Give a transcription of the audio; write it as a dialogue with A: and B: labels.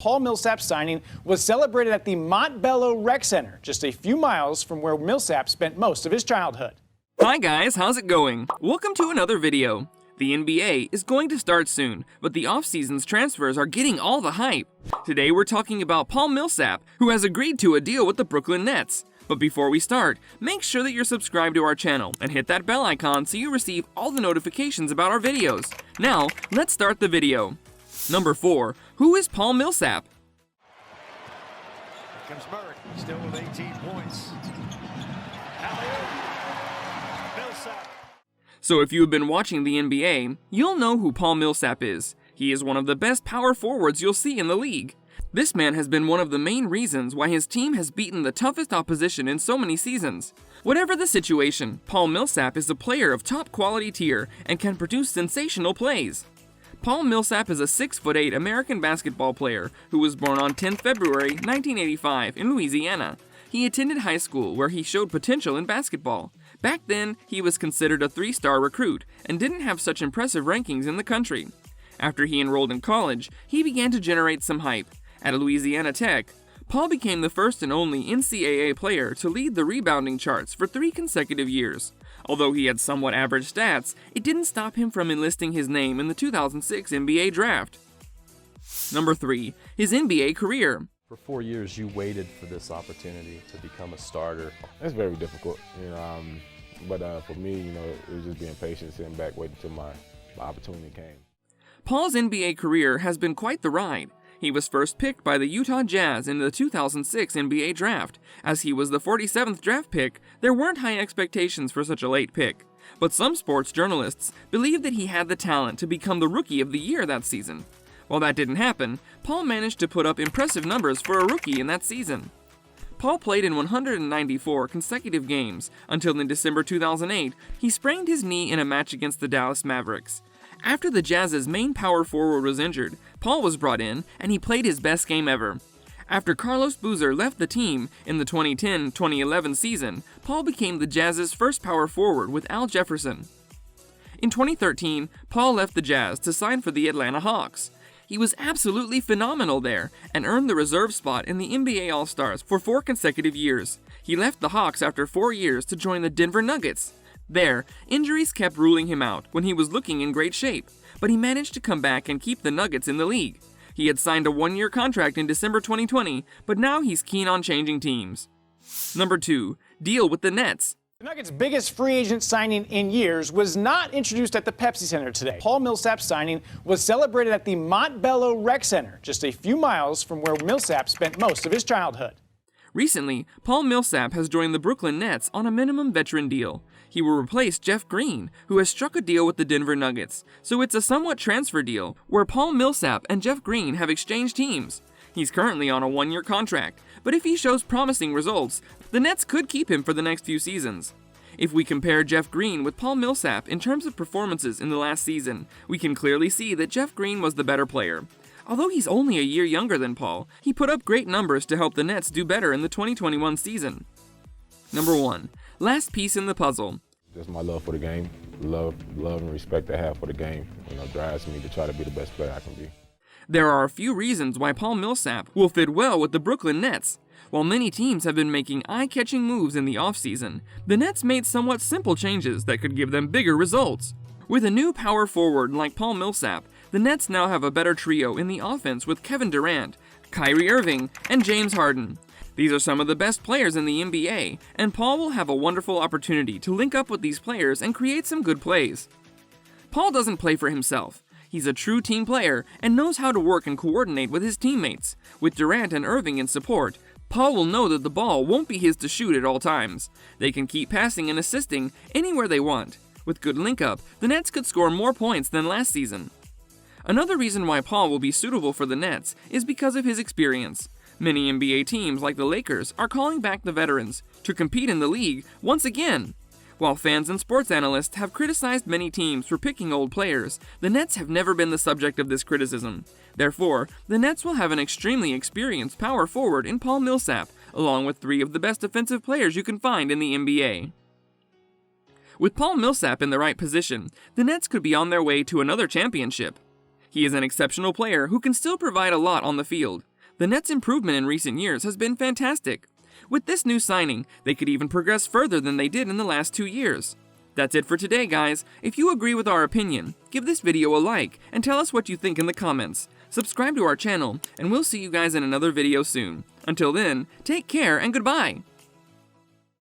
A: Paul Millsap's signing was celebrated at the Montbello Rec Center, just a few miles from where Millsap spent most of his childhood.
B: Hi guys, how's it going? Welcome to another video. The NBA is going to start soon, but the off-season's transfers are getting all the hype. Today we're talking about Paul Millsap, who has agreed to a deal with the Brooklyn Nets. But before we start, make sure that you're subscribed to our channel and hit that bell icon so you receive all the notifications about our videos. Now, let's start the video. Number 4. Who is Paul Millsap?
C: Here comes Murray, still with 18 points. Millsap.
B: So if you have been watching the NBA, you'll know who Paul Millsap is. He is one of the best power forwards you'll see in the league. This man has been one of the main reasons why his team has beaten the toughest opposition in so many seasons. Whatever the situation, Paul Millsap is a player of top quality tier and can produce sensational plays. Paul Millsap is a 6'8" American basketball player who was born on 10 February 1985 in Louisiana. He attended high school where he showed potential in basketball. Back then, he was considered a 3-star recruit and didn't have such impressive rankings in the country. After he enrolled in college, he began to generate some hype. At Louisiana Tech, Paul became the first and only NCAA player to lead the rebounding charts for 3 consecutive years. Although he had somewhat average stats, it didn't stop him from enlisting his name in the 2006 NBA draft. Number 3. His NBA career.
D: For 4 years, you waited for this opportunity to become a starter.
E: It's very difficult, but for me, it was just being patient, sitting back, waiting until my opportunity came.
B: Paul's NBA career has been quite the ride. He was first picked by the Utah Jazz in the 2006 NBA draft. As he was the 47th draft pick, there weren't high expectations for such a late pick. But some sports journalists believed that he had the talent to become the Rookie of the Year that season. While that didn't happen, Paul managed to put up impressive numbers for a rookie in that season. Paul played in 194 consecutive games until in December 2008, he sprained his knee in a match against the Dallas Mavericks. After the Jazz's main power forward was injured, Paul was brought in and he played his best game ever. After Carlos Boozer left the team in the 2010-2011 season, Paul became the Jazz's first power forward with Al Jefferson. In 2013, Paul left the Jazz to sign for the Atlanta Hawks. He was absolutely phenomenal there and earned the reserve spot in the NBA All-Stars for 4 consecutive years. He left the Hawks after 4 years to join the Denver Nuggets. There, injuries kept ruling him out when he was looking in great shape, but he managed to come back and keep the Nuggets in the league. He had signed a 1-year contract in December 2020, but now he's keen on changing teams. Number 2. Deal with the Nets.
A: The Nuggets' biggest free agent signing in years was not introduced at the Pepsi Center today. Paul Millsap's signing was celebrated at the Montbello Rec Center, just a few miles from where Millsap spent most of his childhood.
B: Recently, Paul Millsap has joined the Brooklyn Nets on a minimum veteran deal. He will replace Jeff Green, who has struck a deal with the Denver Nuggets, so it's a somewhat transfer deal where Paul Millsap and Jeff Green have exchanged teams. He's currently on a 1-year contract, but if he shows promising results, the Nets could keep him for the next few seasons. If we compare Jeff Green with Paul Millsap in terms of performances in the last season, we can clearly see that Jeff Green was the better player. Although he's only a year younger than Paul, he put up great numbers to help the Nets do better in the 2021 season. Number 1. Last piece in the puzzle.
E: Just my love for the game, love and respect I have for the game, drives me to try to be the best player I can be.
B: There are a few reasons why Paul Millsap will fit well with the Brooklyn Nets. While many teams have been making eye-catching moves in the offseason, the Nets made somewhat simple changes that could give them bigger results. With a new power forward like Paul Millsap, the Nets now have a better trio in the offense with Kevin Durant, Kyrie Irving, and James Harden. These are some of the best players in the NBA, and Paul will have a wonderful opportunity to link up with these players and create some good plays. Paul doesn't play for himself. He's a true team player and knows how to work and coordinate with his teammates. With Durant and Irving in support, Paul will know that the ball won't be his to shoot at all times. They can keep passing and assisting anywhere they want. With good link-up, the Nets could score more points than last season. Another reason why Paul will be suitable for the Nets is because of his experience. Many NBA teams like the Lakers are calling back the veterans to compete in the league once again. While fans and sports analysts have criticized many teams for picking old players, the Nets have never been the subject of this criticism. Therefore, the Nets will have an extremely experienced power forward in Paul Millsap, along with 3 of the best defensive players you can find in the NBA. With Paul Millsap in the right position, the Nets could be on their way to another championship. He is an exceptional player who can still provide a lot on the field. The Nets' improvement in recent years has been fantastic. With this new signing, they could even progress further than they did in the last 2 years. That's it for today, guys. If you agree with our opinion, give this video a like and tell us what you think in the comments. Subscribe to our channel, and we'll see you guys in another video soon. Until then, take care and goodbye!